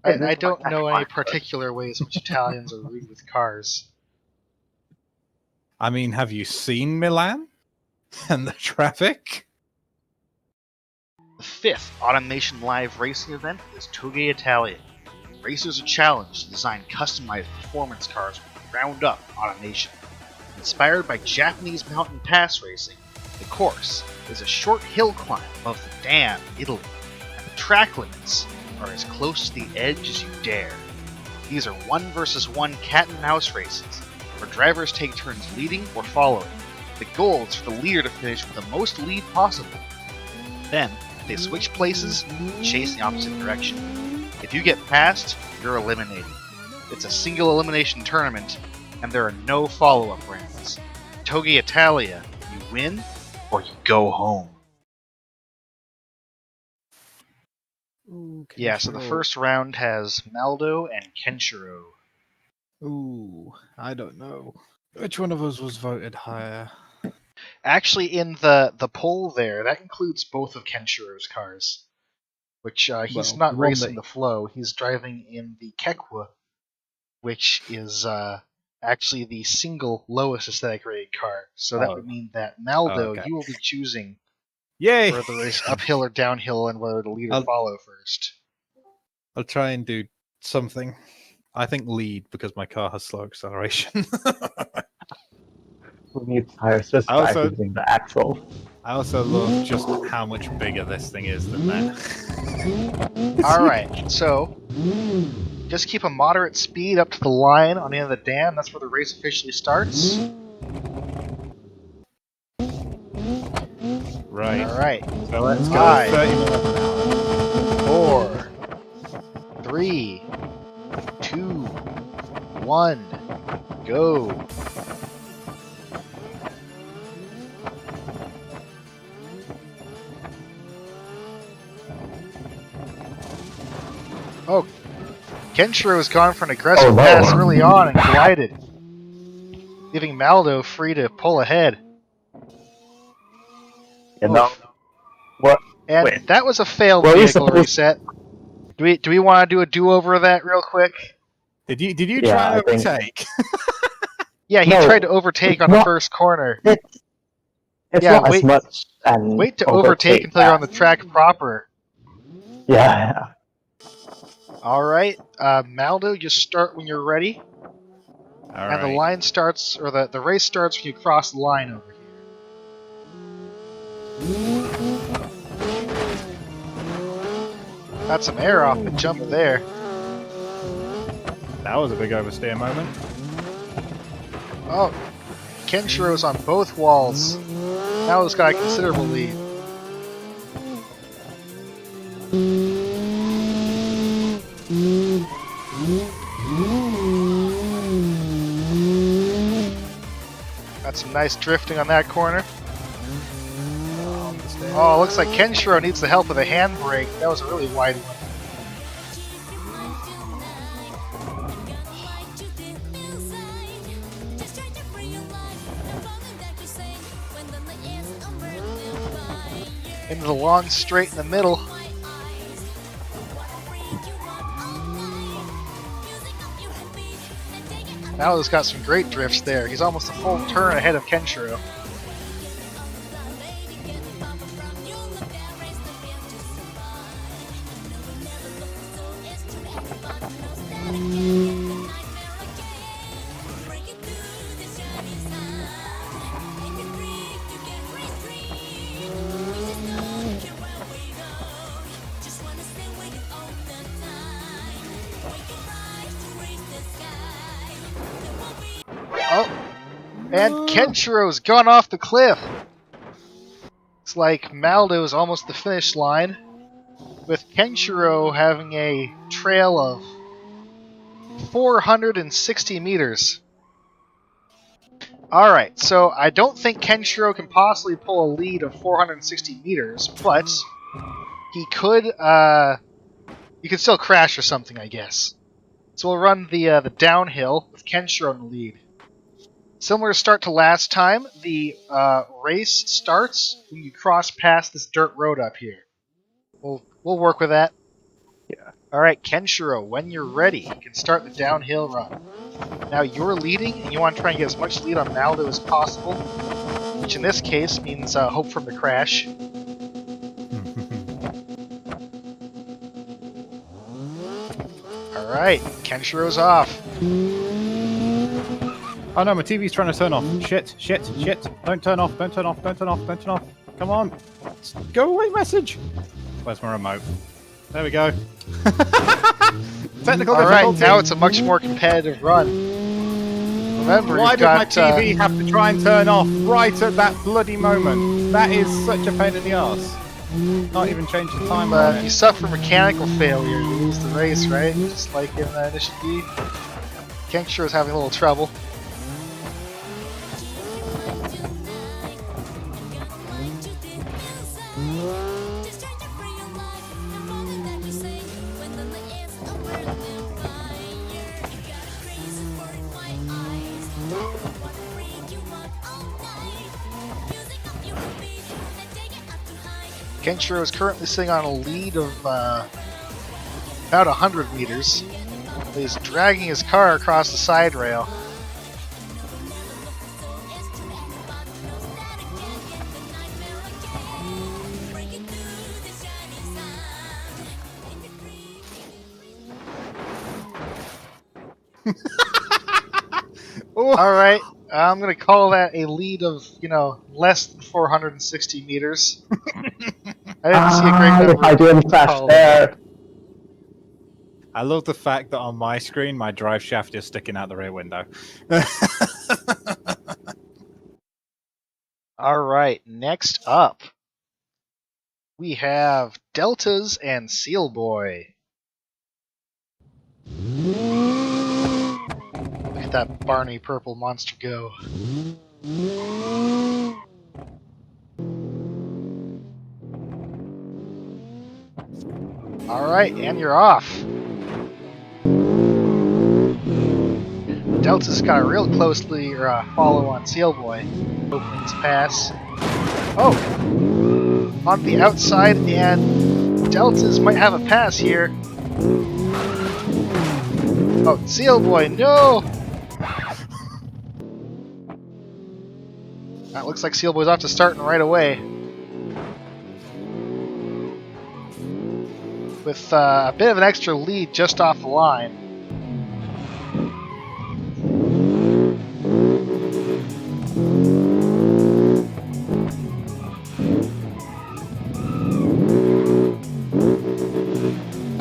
I don't know any particular ways in which Italians are rude with cars. I mean, have you seen Milan and the traffic? The 5th Automation Live racing event is Touge Italia. Racers are challenged to design customized performance cars with ground-up automation. Inspired by Japanese mountain pass racing, the course is a short hill climb above the dam in Italy, and the track limits are as close to the edge as you dare. These are 1 versus 1 cat and mouse races, where drivers take turns leading or following. The goal is for the leader to finish with the most lead possible. Then, they switch places and chase in the opposite direction. If you get passed, you're eliminated. It's a single elimination tournament, and there are no follow-up rounds. Touge Italia, you win or you go home. Ooh, Yeah, so the first round has Maldo and Kenshiro. Ooh, I don't know. Which one of us was voted higher? Actually, in the poll there, that includes both of Kenshiro's cars. Which he's not racing the Flow, he's driving in the Kekwa, which is actually the single lowest aesthetic rated car. So that would mean that Maldo, you will be choosing whether the race uphill or downhill and whether the leader follow first. I'll try and do something. I think lead because my car has slow acceleration. We need tires just using the axle. I also love just how much bigger this thing is than that. Alright, so just keep a moderate speed up to the line on the end of the dam. That's where the race officially starts. Right. Alright. So let's go 5, 30 miles an hour. 4, 3, 2, 1, go. Oh, Kenshiro has gone for an aggressive pass early on and collided, leaving Maldo free to pull ahead. What? And Wait. that was a failed vehicle reset. Do we want to do a do-over of that real quick? Did you try to overtake? Yeah, he tried to overtake on the first corner. It's not as much. Wait to overtake until you're on the track proper. Yeah. Alright, Maldo, just start when you're ready. And the line starts, or the race starts when you cross the line over here. Got some air off the jump there. That was a big oversteer moment. Oh, Kenshiro's on both walls. Maldo's got a considerable lead. Got some nice drifting on that corner. Oh, looks like Kenshiro needs the help with a handbrake. That was a really wide one. Into the long straight in the middle. Maldo's got some great drifts there. He's almost a full turn ahead of Kenshiro. Oh, and Kenshiro's gone off the cliff. It's like Maldo's almost the finish line, with Kenshiro having a trail of 460 meters. Alright, so I don't think Kenshiro can possibly pull a lead of 460 meters, but he could, you could still crash or something, I guess. So we'll run the downhill with Kenshiro in the lead. Similar start to last time, the race starts when you cross past this dirt road up here. We'll work with that. Yeah. Alright, Kenshiro, when you're ready, you can start the downhill run. Now you're leading, and you want to try and get as much lead on Maldo as possible, which in this case means hope from the crash. Alright, Kenshiro's off. Oh no, my TV's trying to turn off. Shit, shit, shit. Don't turn off, don't turn off, don't turn off, don't turn off. Come on. Go away message. Where's my remote? There we go. Technical Alright, difficulty. now it's a much more competitive run. Remember, Why you've did my got, TV have to try and turn off right at that bloody moment? That is such a pain in the arse. Not even change the time on you it. suffer mechanical failure, you lose the race, right? Just like in Mission B. Kenkshiro's having a little trouble. Kenshiro is currently sitting on a lead of about 100 meters. He's dragging his car across the side rail. Alright, I'm going to call that a lead of, less than 460 meters. I didn't see a great number. I didn't flash there. I love the fact that on my screen, my drive shaft is sticking out the rear window. Alright, next up, we have Deltaz and Sealboi. Look at that Barney purple monster go. Alright, and you're off. Delta's got a real closely follow on Sealboi. Opening his pass. Oh! On the outside, and Delta's might have a pass here. Oh, Sealboi, no! That looks like Sealboi's off to starting right away. With a bit of an extra lead just off the line.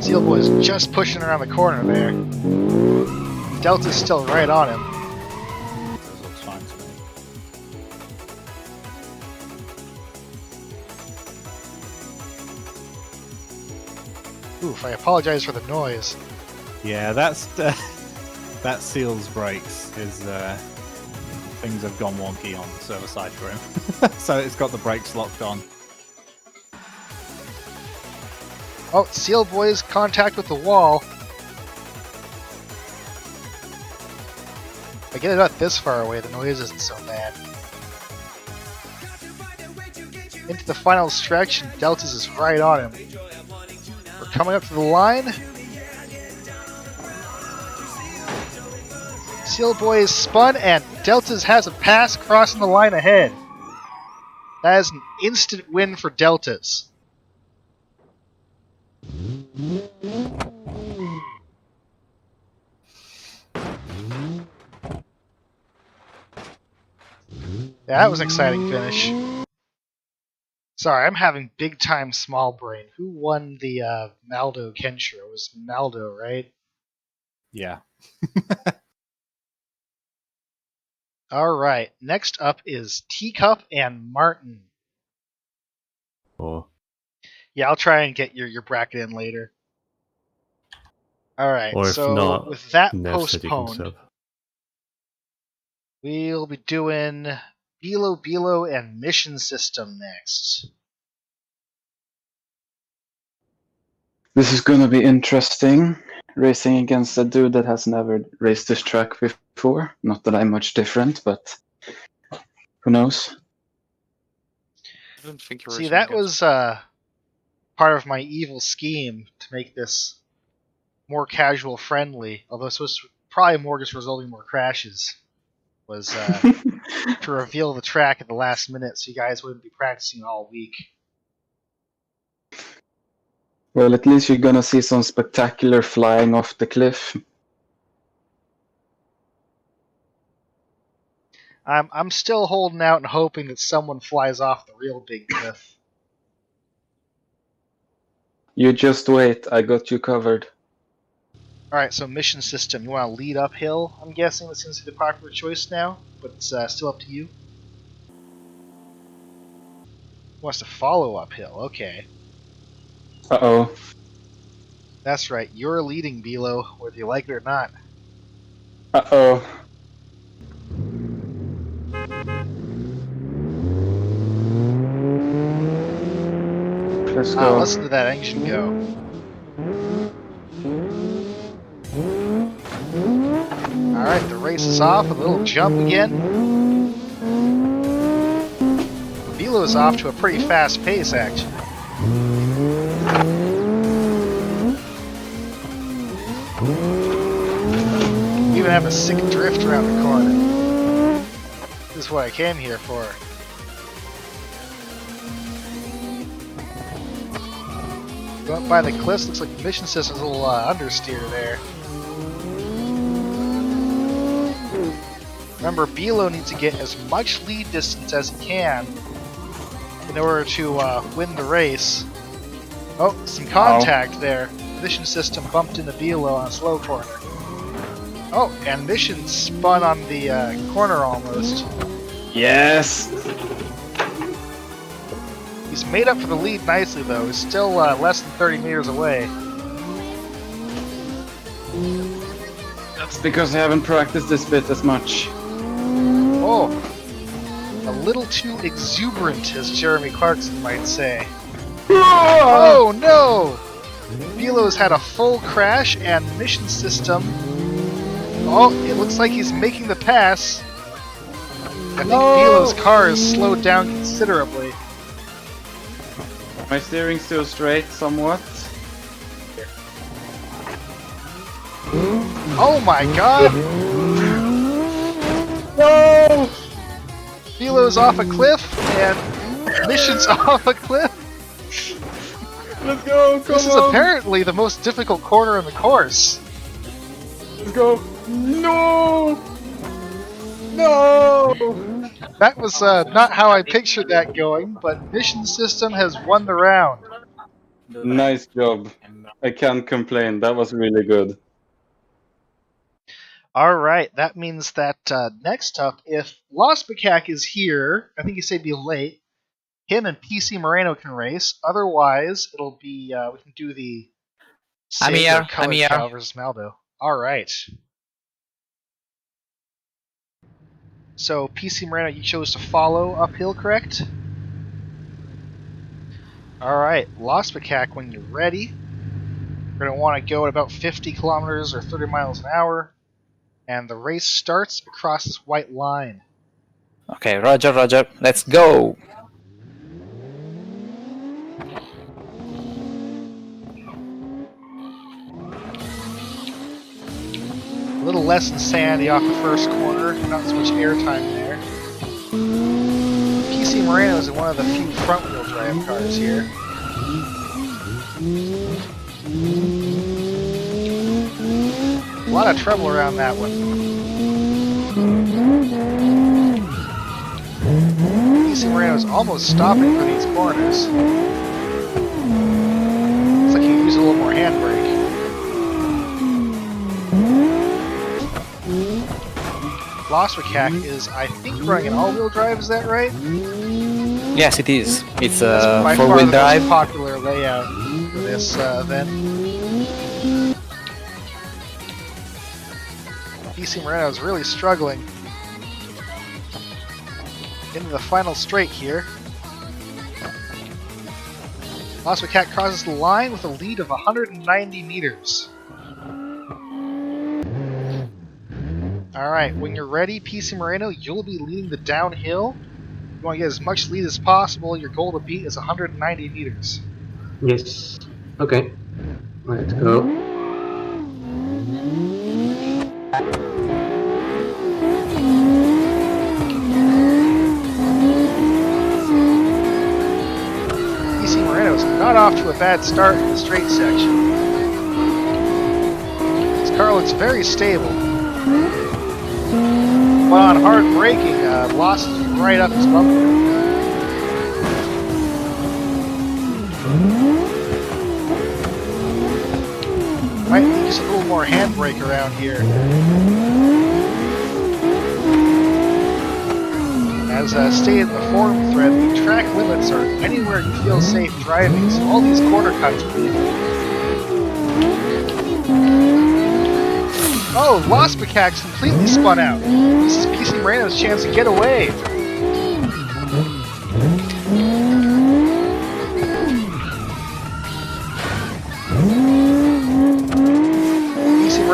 Sealboi is just pushing around the corner there. Delta's still right on him. Oof, I apologize for the noise. Yeah, that's that Seal's brakes is things have gone wonky on the server side for him. So it's got the brakes locked on. Oh, Sealboi's contact with the wall. If I get it out this far away, the noise isn't so bad. Into the final stretch, and Deltaz is right on him. We're coming up to the line. Sealboi is spun, and Deltaz has a pass crossing the line ahead. That is an instant win for Deltaz. Yeah, that was an exciting finish. Sorry, I'm having big time small brain. Who won the Maldo Kenshiro? It was Maldo, right? Yeah. Alright, next up is tcup and Martin. Oh. Yeah, I'll try and get your bracket in later. Alright, Or if so not, with that Nev said you can postponed, sub. we'll be doing bilobilo and Mission System next. This is gonna be interesting. Racing against a dude that has never raced this track before. Not that I'm much different, but who knows? I didn't think you were See, racing that against was part of my evil scheme to make this more casual friendly, although this was probably more just resulting in more crashes, was to reveal the track at the last minute so you guys wouldn't be practicing all week. Well, at least you're gonna see some spectacular flying off the cliff. I'm still holding out and hoping that someone flies off the real big cliff. You just wait, I got you covered. Alright, so mission system. You want to lead uphill? I'm guessing that seems to be the popular choice now, but it's still up to you. Wants to follow uphill, okay. Uh-oh. That's right, you're leading, Bilo, whether you like it or not. Uh-oh. Let's go. Listen to that engine go. Alright, the race is off, a little jump again. Bilo's off to a pretty fast pace, actually. Even have a sick drift around the corner. This is what I came here for. Going by the cliffs, looks like the mission system's a little understeer there. Remember, Bilo needs to get as much lead distance as he can in order to win the race. Oh, some contact there. Mission system bumped into Bilo on a slow corner. Oh, and Mission spun on the corner almost. Yes! He's made up for the lead nicely, though. He's still less than 30 meters away. That's because I haven't practiced this bit as much. Oh, a little too exuberant, as Jeremy Clarkson might say. Oh no! Bilo's had a full crash, and mission system. Oh, it looks like he's making the pass. I think Bilo's car is slowed down considerably. My steering's still straight, somewhat. Oh my god! No! Bilo's off a cliff, and Mission's off a cliff. Let's go, come This is apparently the most difficult corner in the course. Let's go. No! No! That was not how I pictured that going, but Mission System has won the round. Nice job. I can't complain. That was really good. Alright, that means that next up, if LoSboccacc is here, I think you say be late, him and pcmoreno can race. Otherwise, it'll be, we can do the I'm here, Colored I'm here. Cow versus Maldo. Alright. So, pcmoreno, you chose to follow uphill, correct? Alright, LoSboccacc, when you're ready, you're going to want to go at about 50 kilometers or 30 miles an hour. And the race starts across this white line. Okay, Roger, Roger. Let's go. A little less than sandy off the first corner, not so much airtime there. pcmoreno is in one of the few front-wheel drive cars here. A lot of trouble around that one. pcmoreno is almost stopping for these corners. Looks like he can use a little more handbrake. LoSboccacc is, I think, running an all-wheel drive. Is that right? Yes, it is. It's That's a by far four-wheel the drive. most popular layout for this event. pcmoreno is really struggling into the final straight here. LoSboccacc crosses the line with a lead of 190 meters. Alright, when you're ready, pcmoreno, you'll be leading the downhill. You want to get as much lead as possible. Your goal to beat is 190 meters. Yes. Okay. Let's go. to a bad start in the straight section. This car looks very stable. But on hard braking, lost right up his bumper. Might need just a little more handbrake around here. As stated in the forum thread, the track limits are anywhere you feel safe driving, so all these corner cuts will be. Oh, LoSboccacc completely spun out. This is pcmoreno's chance to get away.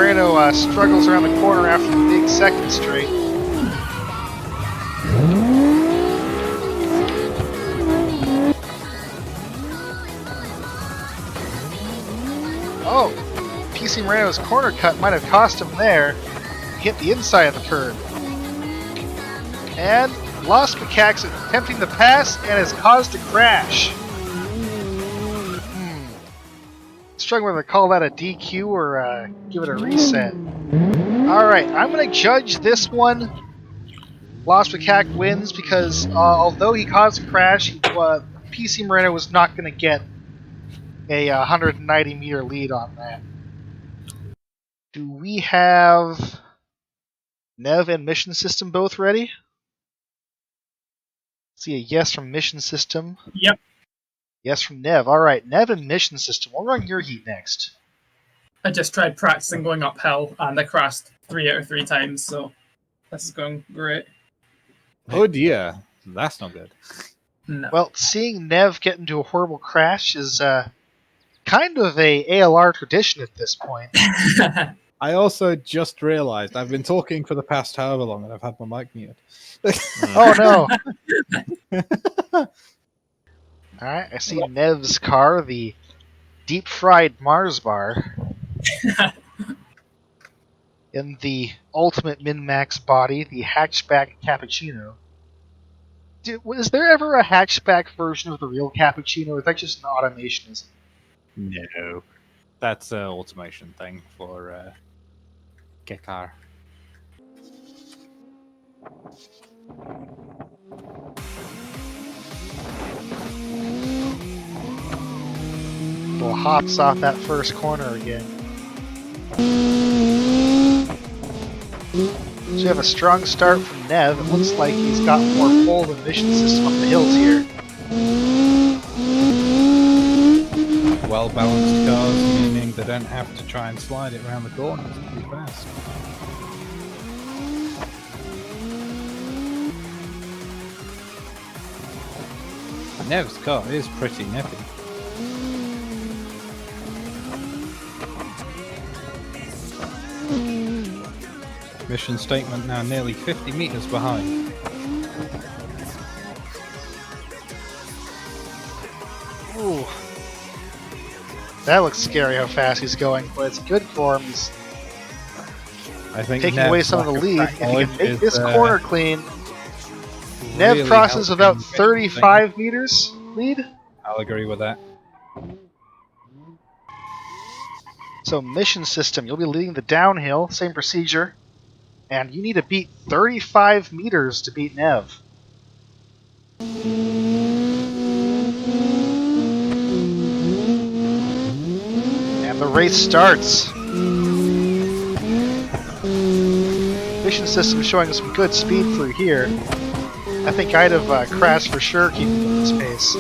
pcmoreno struggles around the corner after the big second straight. Oh, pcmoreno's corner cut might have cost him there. He hit the inside of the curb. And LoSboccacc attempting the pass and has caused a crash. Struggling to call that a DQ or give it a reset. Alright, I'm going to judge this one. LoSboccacc wins because although he caused a crash, pcmoreno was not going to get a 190 meter lead on that. Do we have Nev and Missionsystem both ready? See a yes from Missionsystem. Yep. Yes from Nev. Alright, Nev and Missionsystem. We'll run your heat next. I just tried practicing going uphill and I crashed 3 out of 3 times, so this is going great. Oh dear, that's not good. No. Well, seeing Nev get into a horrible crash is kind of a ALR tradition at this point. I also just realized I've been talking for the past however long and I've had my mic muted. Oh no! Alright, I see Nev's car, the deep-fried Mars bar. In the ultimate min-max body, the hatchback cappuccino. Was there ever a hatchback version of the real cappuccino, or is that just an automationism? No. That's an automation thing for ImkaeR. Well, hops off that first corner again. So you have a strong start from Nev. It looks like he's got more pull than Missionsystem up the hills here. Well-balanced cars, meaning they don't have to try and slide it around the corners too fast. Nev's car is pretty nippy. Mission statement now nearly 50 meters behind. Ooh. That looks scary how fast he's going, but it's good for him. He's I think taking Nev's away some of the lack lead. track If he can knowledge make is, this corner clean, Nev really crosses helping about Mission 35 meters lead. I'll agree with that. So Missionsystem, you'll be leading the downhill, same procedure. And you need to beat 35 meters to beat Nev. And the race starts. Missionsystem showing some good speed through here. I think I'd have crashed for sure keeping up this pace.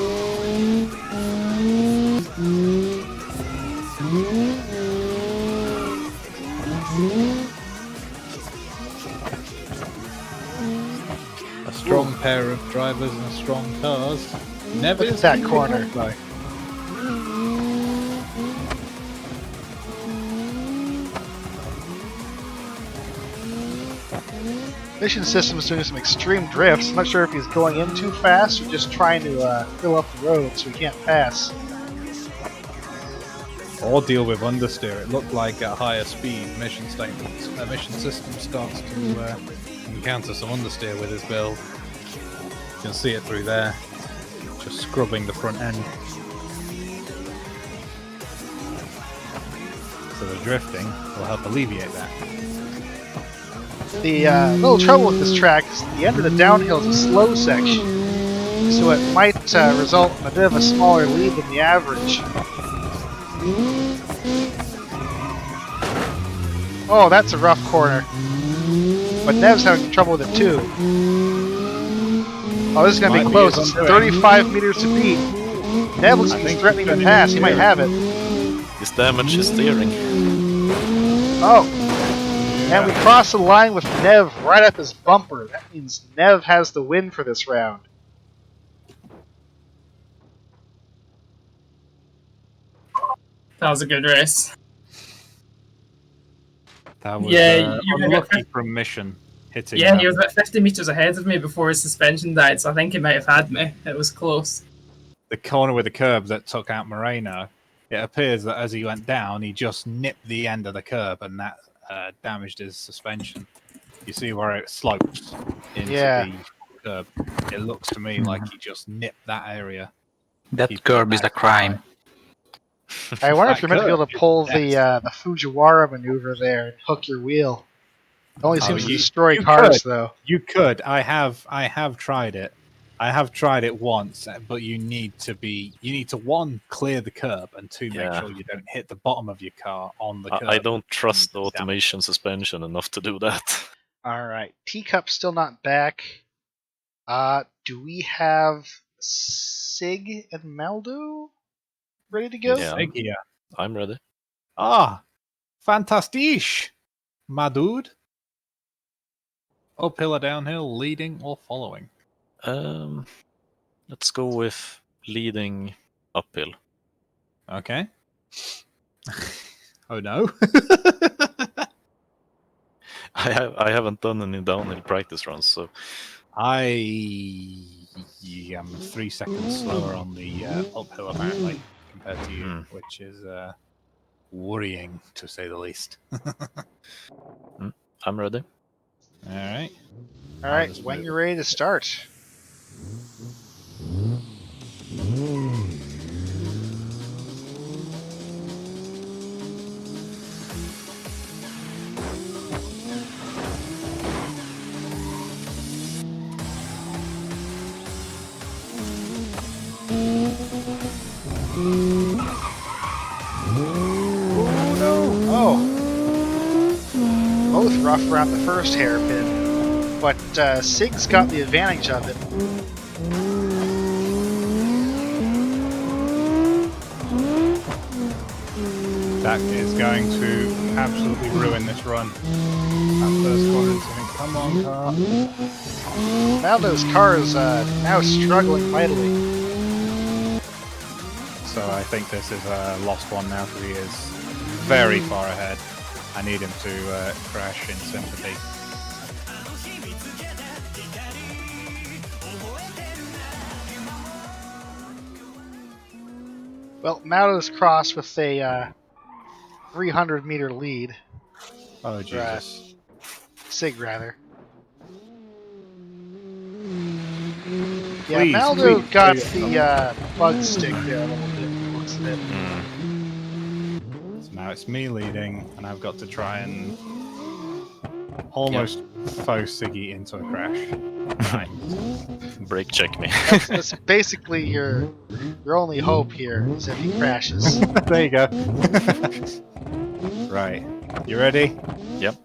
A strong pair of drivers and strong cars. Never Look at that corner. Like. Missionsystem's doing some extreme drifts. I'm not sure if he's going in too fast or just trying to fill up the road so he can't pass. Or deal with understeer. It looked like at higher speed, Missionsystem starts to encounter some understeer with his build. You can see it through there, just scrubbing the front end. So the drifting will help alleviate that. The little trouble with this track is the end of the downhill is a slow section, so it might result in a bit of a smaller lead than the average. Oh, that's a rough corner. But Nev's having trouble with it too. Oh, this is going to be close. It's 35 meters to beat. Nev looks like he's threatening to pass. He might have it. His damage is steering. Oh. And we cross the line with Nev right at this bumper. That means Nev has the win for this round. That was a good race. That was Yeah, you were unlucky from Mission hitting. Yeah, that. he was about 50 meters ahead of me before his suspension died, so I think he might have had me. It was close. The corner with the curb that took out Moreno. It appears that as he went down, he just nipped the end of the curb, and that damaged his suspension. You see where it slopes into the curb. It looks to me like he just nipped that area. That curb is a crime. I wonder if you're meant to be able to pull the Fujiwara maneuver there and hook your wheel. It only seems to destroy cars, though. You could. I have tried it. I have tried it once, but you need to one, clear the curb, and two, make sure you don't hit the bottom of your car on the curb. I don't trust the automation suspension enough to do that. Alright, tcup still not back. Do we have Sig and Maldo ready to go? Yeah, I'm ready. Ah, fantastic, my dude. Uphill or downhill, leading or following? Let's go with leading uphill. Okay. Oh no. I haven't done any downhill practice runs, so I am 3 seconds slower on the uphill apparently compared to you, which is worrying to say the least. I'm ready. Alright. Alright, when you're ready to start. Both rough around the first hairpin, but Sig's got the advantage of it. That is going to absolutely ruin this run. That first corner is going to come on, car. Maldo's car is now struggling mightily. So I think this is a lost one now because he is very far ahead. I need him to crash in sympathy. Well, Maldo's crossed with a 300-meter lead. Oh, Jesus. Sig, rather. Please, yeah, Maldo please, got please. the bug stick there a little bit, looks of it. So now it's me leading, and I've got to try and almost faux Siggy into a crash. Right. Brake check me. That's basically your only hope here, is if he crashes. There you go. Right. You ready? Yep.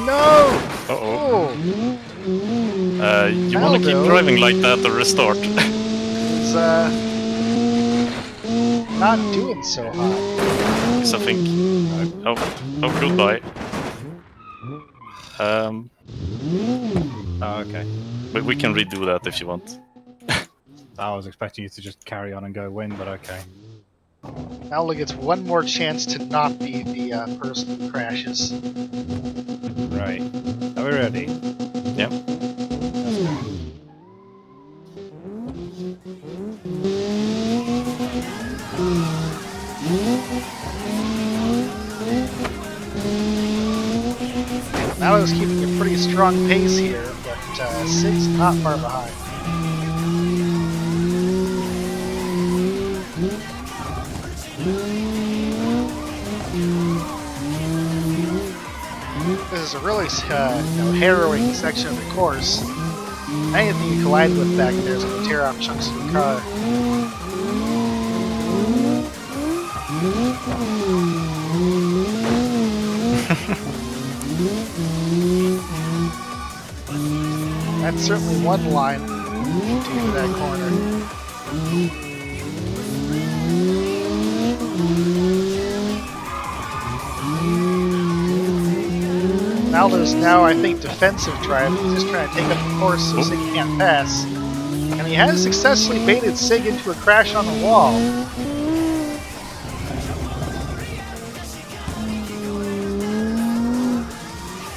No! Uh-oh. You want to keep driving like that or restart? He's not doing so hot. Because I think... Oh, goodbye. Oh, okay. But we can redo that if you want. I was expecting you to just carry on and go win, but okay. Maldo gets one more chance to not be the person who crashes. Right. Are we ready? Yep. Mallo's keeping a pretty strong pace here, but Sig's not far behind. This is a really harrowing section of the course. Anything you collide with back there is going to tear off chunks of your car. That's certainly one line to that corner. Maldo's now, I think, defensive drive. He's just trying to take up the course so Sig can't pass. And he has successfully baited Sig into a crash on the wall.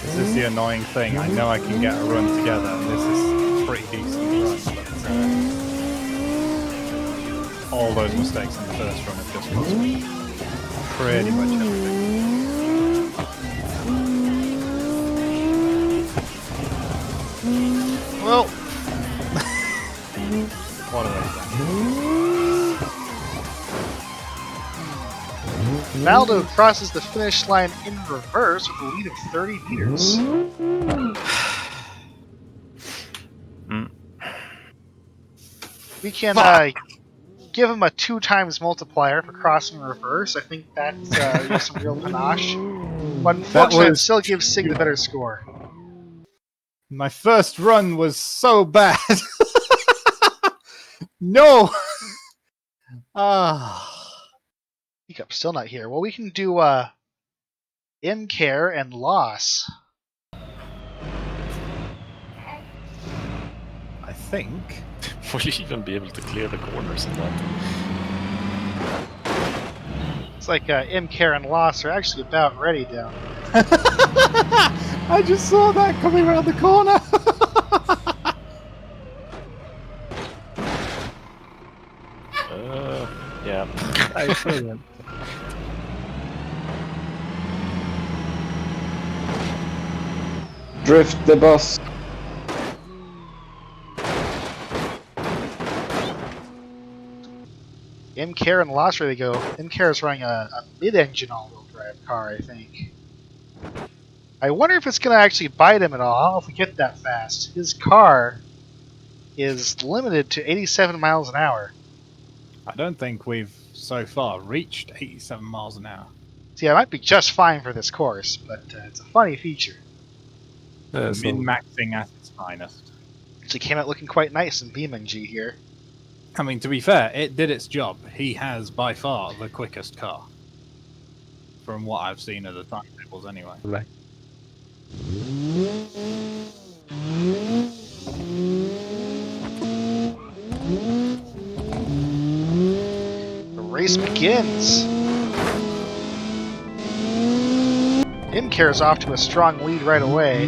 This is the annoying thing. I know I can get a run together, and this is a pretty decent run, but all those mistakes in the first run have just cost me pretty much everything. Well, What are they? Maldo crosses the finish line in reverse with a lead of 30 meters. We can give him a 2 times multiplier for crossing in reverse. I think that's some real panache. But unfortunately, it still gives Sig the better score. My first run was so bad. No. tcup still not here. Well, we can do ImkaeR and Loss. I think. Will you even be able to clear the corners in that? It's like ImkaeR and Loss are actually about ready down here. I just saw that coming around the corner. Yeah. Brilliant. Drift the bus. ImkaeR and Loss ready to go. ImkaeR is running a mid-engine all-wheel drive car, I think. I wonder if it's going to actually bite him at all. I don't know if we get that fast. His car is limited to 87 miles an hour. I don't think we've so far reached 87 miles an hour. See, I might be just fine for this course, but it's a funny feature. Min-maxing at its finest. Actually came out looking quite nice in BeamNG here. I mean, to be fair, it did its job. He has by far the quickest car. From what I've seen of the timetables anyway. Right. The race begins. ImkaeR is off to a strong lead right away.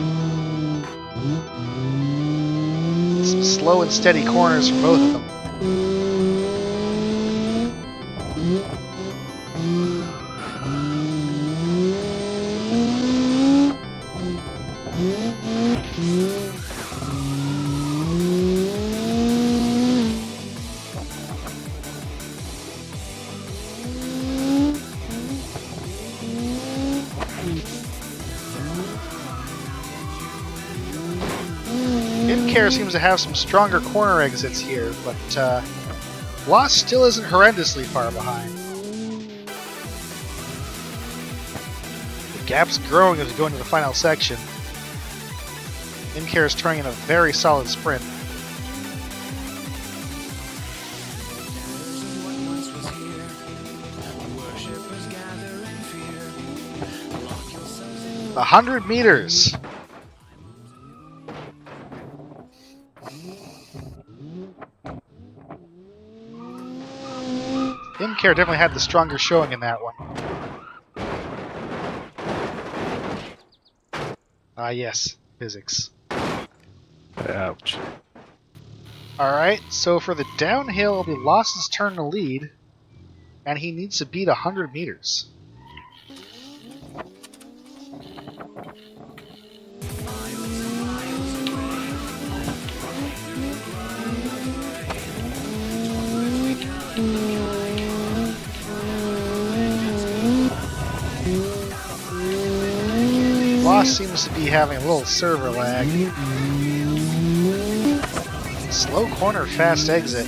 Some slow and steady corners for both of them. ImkaeR seems to have some stronger corner exits here, but Loss still isn't horrendously far behind. The gap's growing as we go into the final section. ImkaeR is turning in a very solid sprint. A 100 meters. ImkaeR definitely had the stronger showing in that one. Ah, yes, physics. Ouch. Alright, so for the downhill, it'll be Loss's turn to lead, and he needs to beat 100 meters. Lost seems to be having a little server lag. Slow corner, fast exit.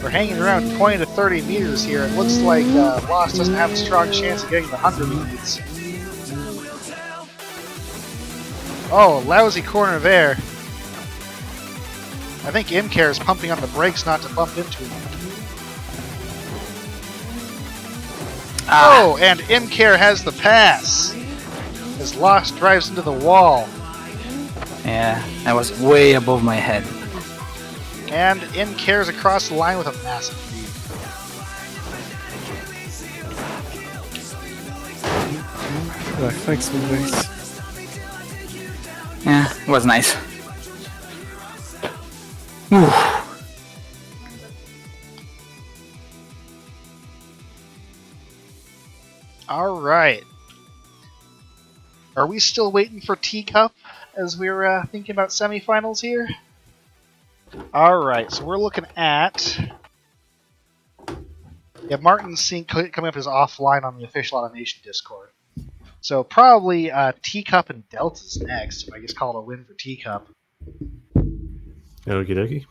We're hanging around 20 to 30 meters here. It looks like Lost doesn't have a strong chance of getting the 100 he needs. Oh, lousy corner there. I think ImkaeR is pumping on the brakes not to bump into him. Oh, and ImkaeR has the pass as Lost drives into the wall. Yeah, I was way above my head. And ImkaeR's across the line with a massive lead. Thanks for this. Yeah, it was nice. Whew. All right. Are we still waiting for tcup as we're thinking about semifinals here? All right, so we're looking at... Yeah, Martin's seeing coming up as offline on the official automation Discord. So probably tcup and Deltaz next. I guess call it a win for tcup. Okie dokie.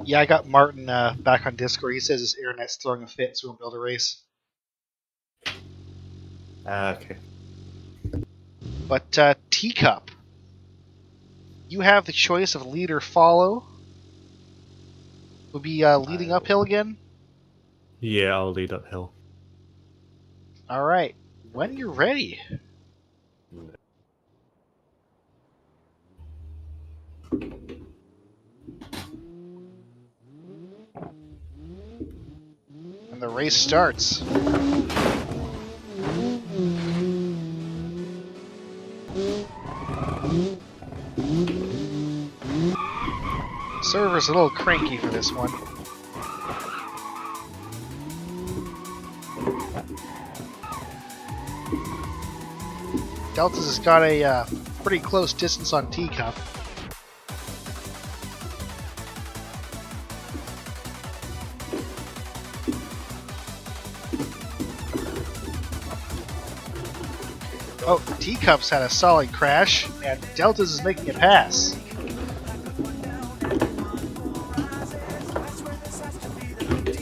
Yeah, I got Martin back on Discord. He says his internet's throwing a fit, so we won't build a race. Okay. But tcup, you have the choice of lead or follow. Would be leading uphill again. Yeah, I'll lead uphill. All right, when you're ready. And the race starts. Server's a little cranky for this one. Deltaz has got a pretty close distance on tcup. Oh, tcup's had a solid crash, and Deltaz is making a pass.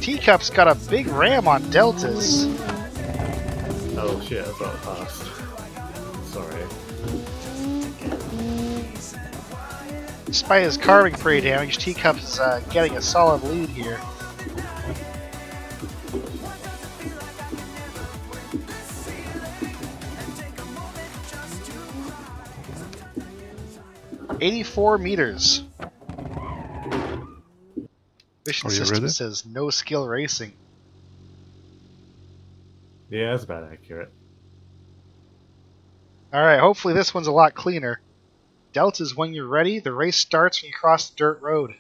tcup's got a big ram on Deltaz. Oh shit, I thought I passed. Sorry. Despite his car being pretty damaged, tcup is getting a solid lead here. "84 meters. Missionsystem says no skill racing. Yeah, that's about accurate. Alright, hopefully this one's a lot cleaner. Deltaz, when you're ready, the race starts when you cross the dirt road.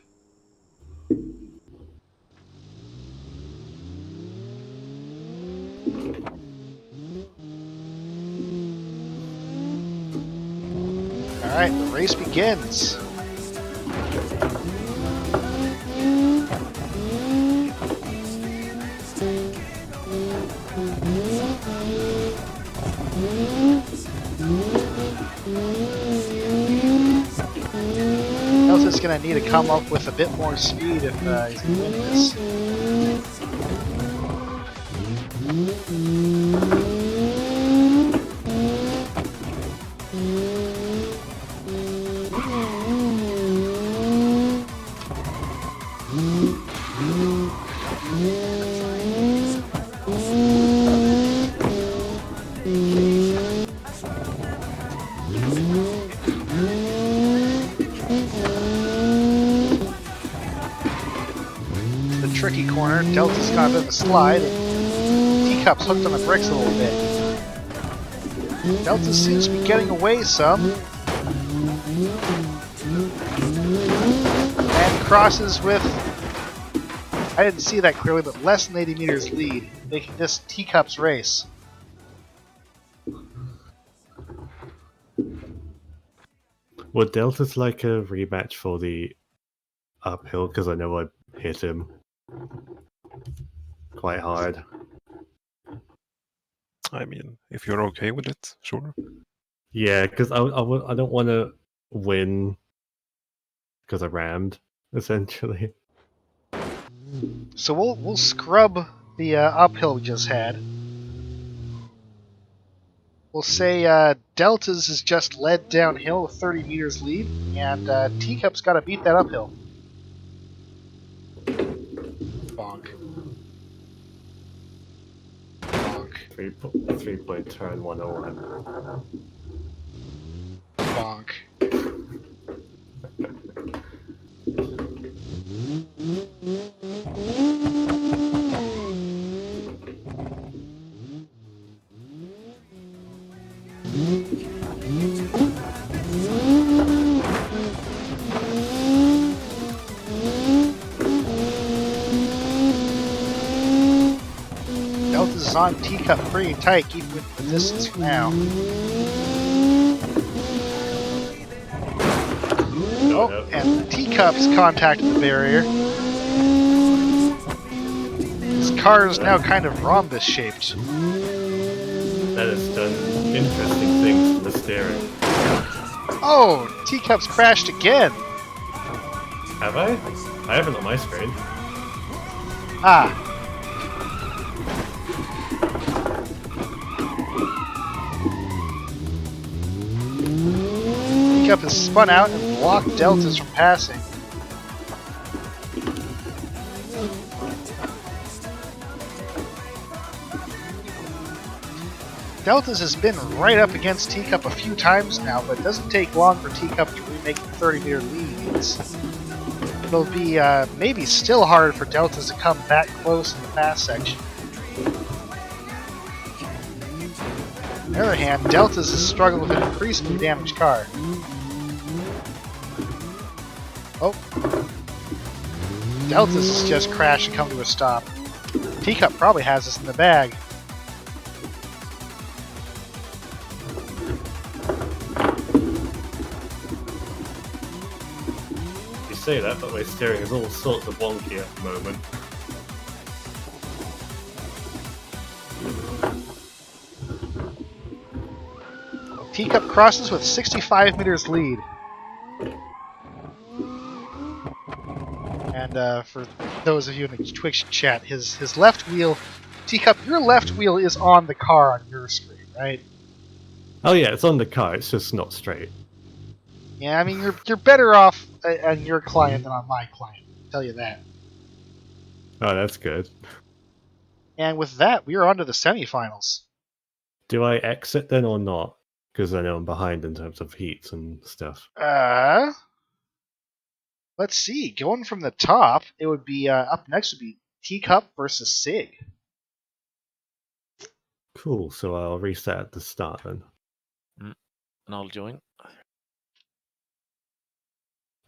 Alright, the race begins. Deltaz is going to need to come up with a bit more speed if he's going to win this. Tricky corner. Deltaz got a bit of a slide. tcup's hooked on the brakes a little bit. Deltaz seems to be getting away some. And crosses with, I didn't see that clearly, but less than 80 meters lead, making this tcup's race. Would Deltaz like a rematch for the uphill because I know I hit him quite hard. I mean, if you're okay with it, sure. Yeah, because I don't want to win because I rammed, essentially. So we'll scrub the uphill we just had. We'll say Deltaz is just led downhill with 30 meters lead, and tcup's got to beat that uphill. Bonk. Bonk. 3-point turn 101. Bonk. Deltaz is on tcup pretty tight, keeping with the distance for now. Oh, and tcup's contacted the barrier. His car is now kind of rhombus-shaped. That has done interesting things to the steering. Oh, tcup's crashed again. Have I? I haven't on my screen. Ah. Tcup has spun out and blocked Deltaz from passing. Deltaz has been right up against tcup a few times now, but it doesn't take long for tcup to remake the 30-meter leads. It'll be maybe still hard for Deltaz to come back close in the fast section. On the other hand, Deltaz has struggled with an increasingly damaged car. Oh. Deltaz has just crashed and come to a stop. tcup probably has this in the bag. You say that, but my steering is all sorts of wonky at the moment. tcup crosses with 65 meters lead. And for those of you in the Twitch chat, his left wheel, tcup, your left wheel is on the car on your screen, right? Oh yeah, it's on the car, it's just not straight. Yeah, I mean, you're better off on your client than on my client, I'll tell you that. Oh, that's good. And with that, we are on to the semifinals. Do I exit then or not? Because I know I'm behind in terms of heats and stuff. Let's see. Going from the top, it would be up next would be tcup versus Sig. Cool, so I'll reset at the start then. And I'll join.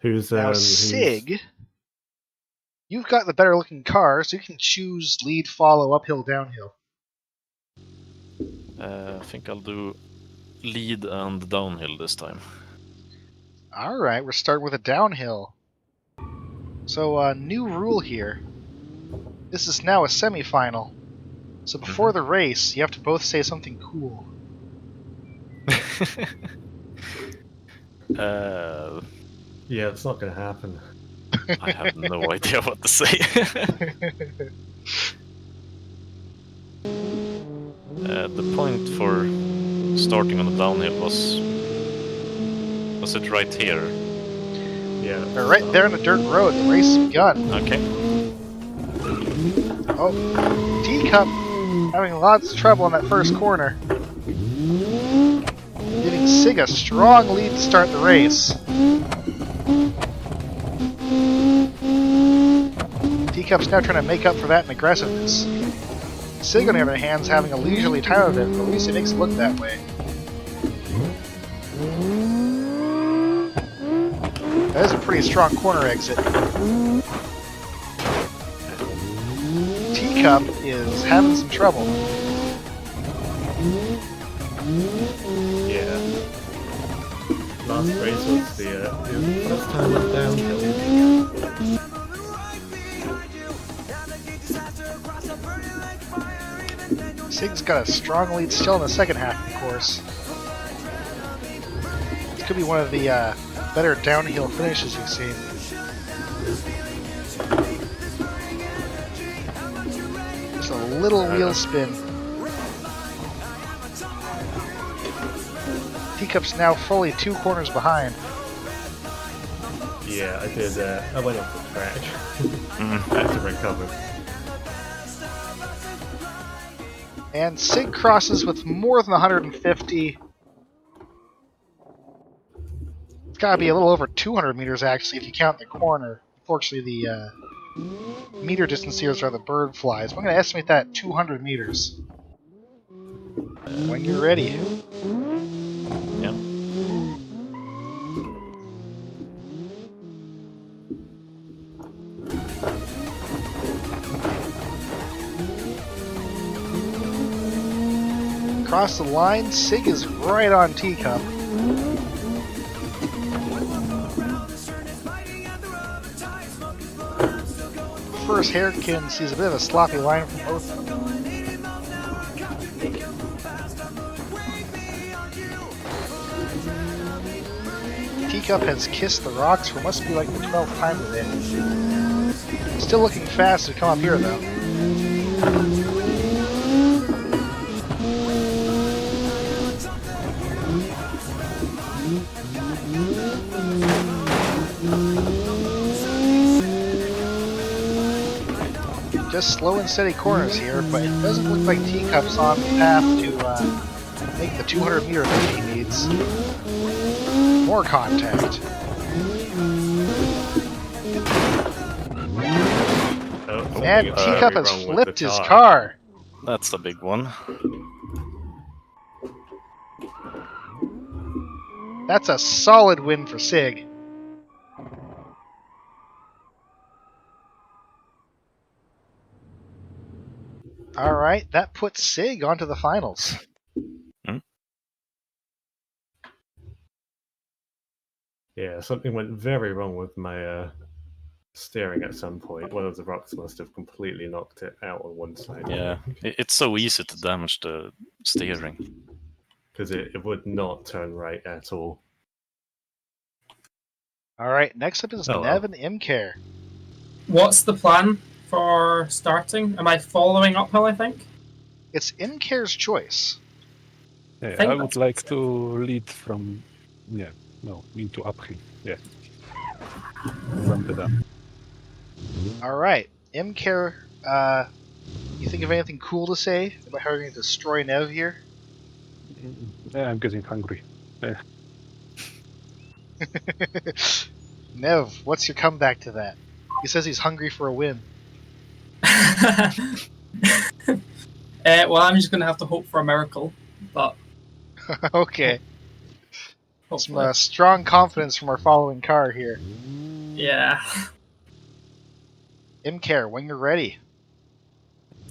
Who's Now, Sig, you've got the better looking car, so you can choose lead, follow, uphill, downhill. I think I'll do lead and downhill this time. Alright, we're starting with a downhill. So, new rule here. This is now a semifinal. So before the race, you have to both say something cool. Yeah, it's not going to happen. I have no idea what to say. The point for starting on the downhill was it right here? Yeah. They're right there on the dirt road. The race has begun. Okay. Oh, tcup having lots of trouble in that first corner. Giving Sig a strong lead to start the race. tcup's now trying to make up for that in aggressiveness. Sig, on the other hand, is having a leisurely time of it, but at least it makes it look that way. That is a pretty strong corner exit. tcup is having some trouble. Yeah. Last race was the first time I was downhill. Sig's got a strong lead still in the second half of the course. This could be one of the better downhill finishes you've seen. Just a little wheel spin. Tcup's now fully 2 corners behind. Yeah, I did. I went off the track. I had to recover. And Sig crosses with more than 150. It's got to be a little over 200 meters, actually, if you count the corner. Unfortunately, the meter distanciers are the bird flies. I'm going to estimate that 200 meters. When you're ready. Yeah. Across the line, Sig is right on tcup. First hairkin sees a bit of a sloppy line from both of them. Tcup has kissed the rocks for must be like the 12th time today. Still looking fast to come up here though. Just slow and steady corners here, but it doesn't look like tcup's on the path to make the 200 meter that he needs. More contact. And tcup has flipped his car. That's a big one. That's a solid win for Sig. Alright, that puts Sig onto the finals. Yeah, something went very wrong with my steering at some point. One of the rocks must have completely knocked it out on one side. Yeah, it's so easy to damage the steering. Because it would not turn right at all. Alright, next up is Nev and ImkaeR. What's the plan for starting? Am I following uphill, I think? It's ImkaeR's choice. Yeah, I would like to lead from, into uphill. Yeah. Ramp it up. Alright, ImkaeR, you think of anything cool to say about how you're going to destroy Nev here? Yeah, I'm getting hungry. Yeah. Nev, what's your comeback to that? He says he's hungry for a win. Well, I'm just going to have to hope for a miracle, but... Okay. Some strong confidence from our following car here. Yeah. ImkaeR, when you're ready.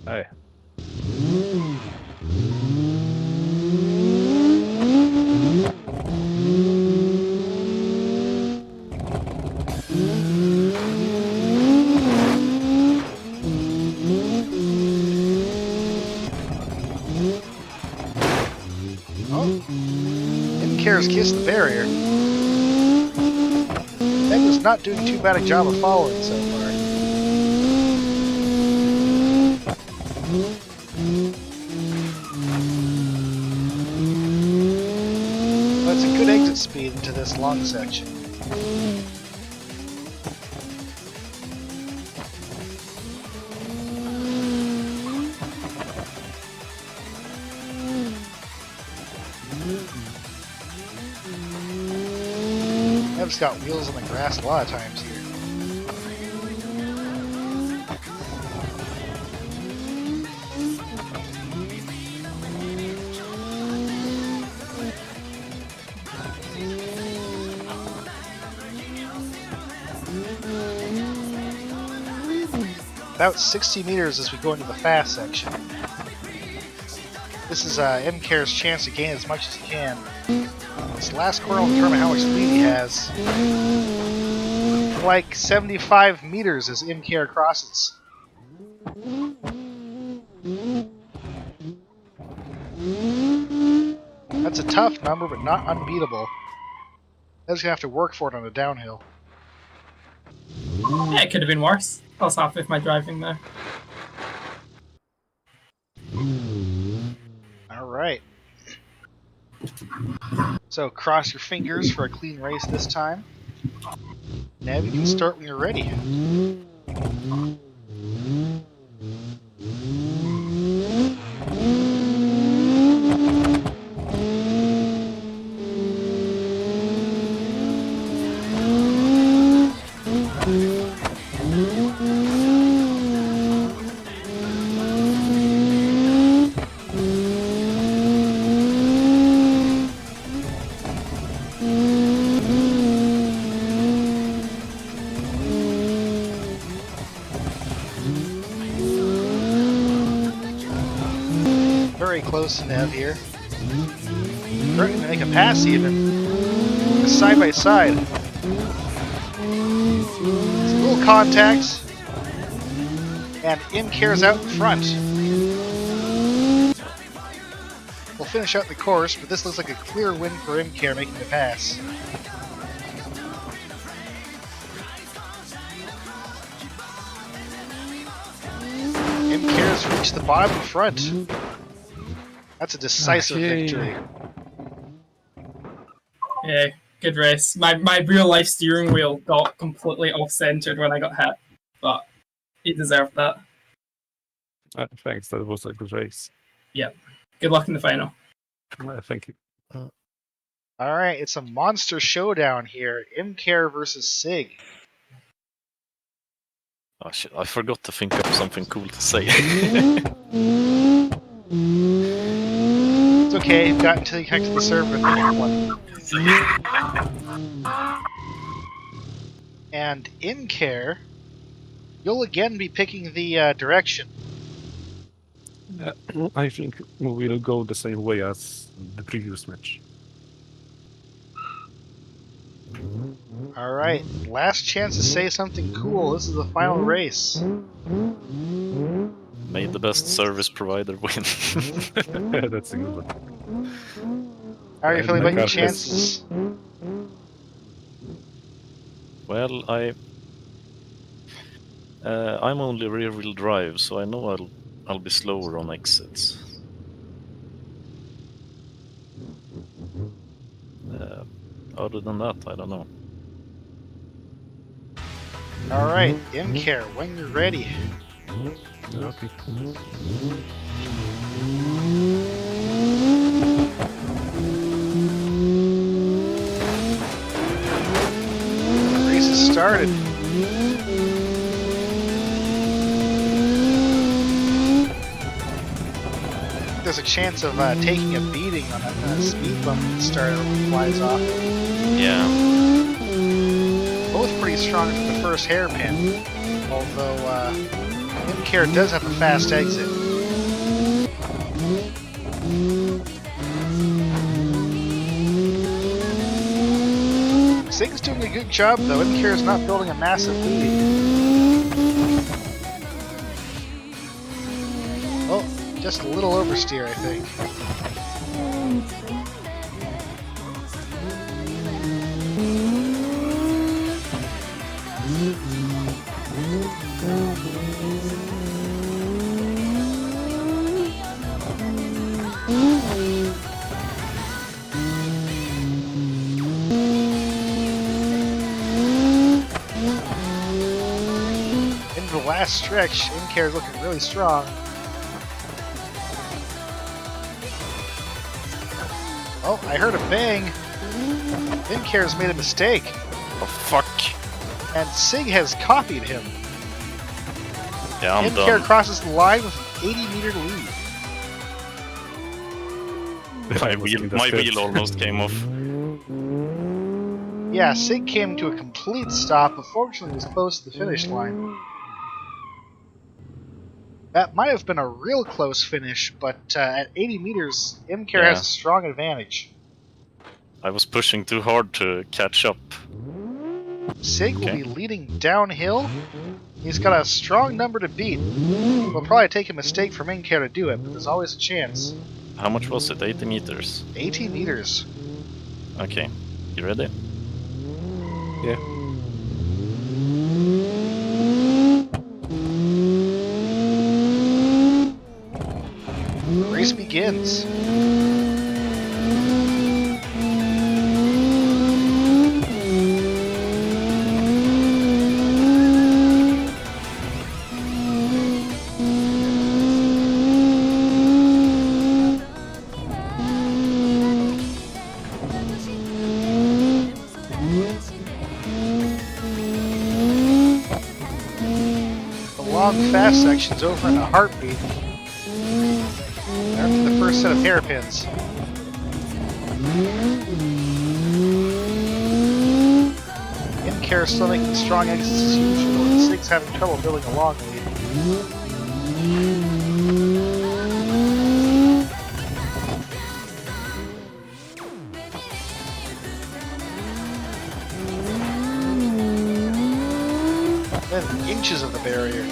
Aye. ImkaeR's kissed the barrier. Nev is not doing too bad a job of following so far. But it's a good exit speed into this long section. Nev's got wheels on the grass a lot of times here. About 60 meters as we go into the fast section. This is ImkaeR's chance to gain as much as he can. This last corner will determine how much lead he has. Like 75 meters as ImkaeR crosses. That's a tough number, but not unbeatable. I was gonna have to work for it on the downhill. Yeah, it could have been worse. I was happy with my driving there. Alright. So cross your fingers for a clean race this time. Nev, you can start when you're ready. Very close to Nev here. Starting to make a pass even. Side by side. It's a little contact. And ImkaeR's out in front. We'll finish out the course, but this looks like a clear win for ImkaeR making the pass. ImkaeR's reached the bottom in front. That's a decisive victory. Yeah, good race. My real life steering wheel got completely off centered when I got hit, but he deserved that. Thanks, that was a good race. Yeah. Good luck in the final. Thank you. Alright, it's a monster showdown here. ImkaeR versus Sig. Oh shit, I forgot to think of something cool to say. It's okay, you've got until you connect to the server with the new one. And ImkaeR, you'll again be picking the direction. I think we will go the same way as the previous match. Alright, last chance to say something cool. This is the final race. May the best service provider win. That's a good one. How are you feeling about your chances? Well, I'm only rear-wheel drive, so I know I'll be slower on exits. Other than that, I don't know. Alright, ImkaeR, when you're ready. Okay. The race has started. There's a chance of taking a beating on that speed bump at the start when it flies off. Yeah. Both pretty strong for the first hairpin, although ImkaeR does have a fast exit. Sig's doing a good job though. ImkaeR's not building a massive lead. Oh, just a little oversteer, I think. Into the last stretch, ImkaeR's looking really strong. Oh, I heard a bang. ImkaeR's made a mistake. Oh fuck. And Sig has copied him. Yeah, I'm ImkaeR done. crosses the line with an 80-meter lead. My wheel almost came off. Yeah, Sig came to a complete stop, but fortunately was close to the finish line. That might have been a real close finish, but at 80 meters, ImkaeR has a strong advantage. I was pushing too hard to catch up. Sig will be leading downhill. He's got a strong number to beat. It'll probably take a mistake from ImkaeR to do it, but there's always a chance. How much was it? 80 meters. 80 meters. Okay. You ready? Yeah. The race begins. Long fast section's over in a heartbeat. After the first set of hairpins. ImkaeR still making strong exits as usual, and Sig's having trouble building a long lead. Within inches of the barrier.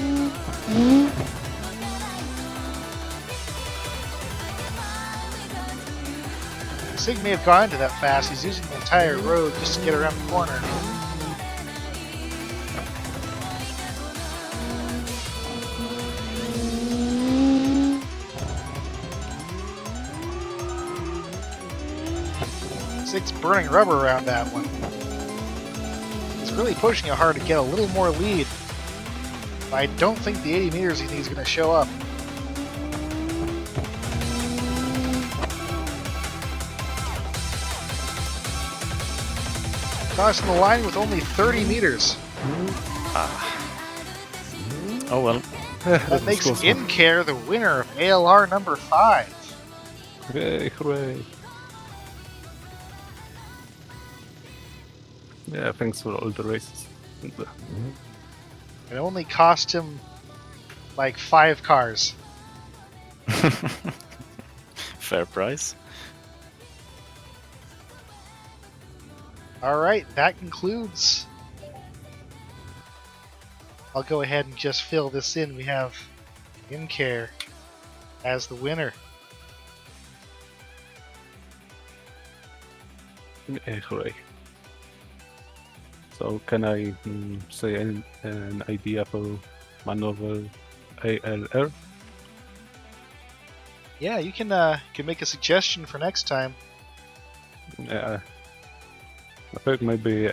Sig may have gone into that fast. He's using the entire road just to get around the corner. Sig's burning rubber around that one. He's really pushing it hard to get a little more lead. I don't think the 80 meters he thinks is going to show up. Crossing the line with only 30 meters. Oh well. That makes ImkaeR the winner of ALR number 5. Hooray, hooray. Yeah, thanks for all the races. It only cost him like 5 cars. Fair price. Alright, that concludes. I'll go ahead and just fill this in. We have ImkaeR as the winner. Yeah, hooray. So can I say an idea for maneuver ALR? Yeah, you can make a suggestion for next time. Yeah, I think maybe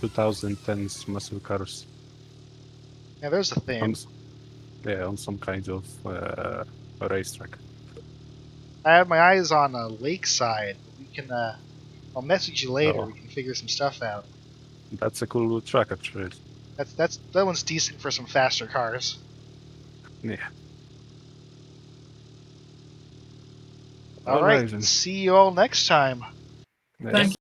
2010's muscle cars. Yeah, there's the theme. On some kind of racetrack. I have my eyes on a lakeside. We can. I'll message you later. Oh. We can figure some stuff out. That's a cool track, actually. That one's decent for some faster cars. Yeah. All right. Alright, then. See you all next time. Yeah. Thank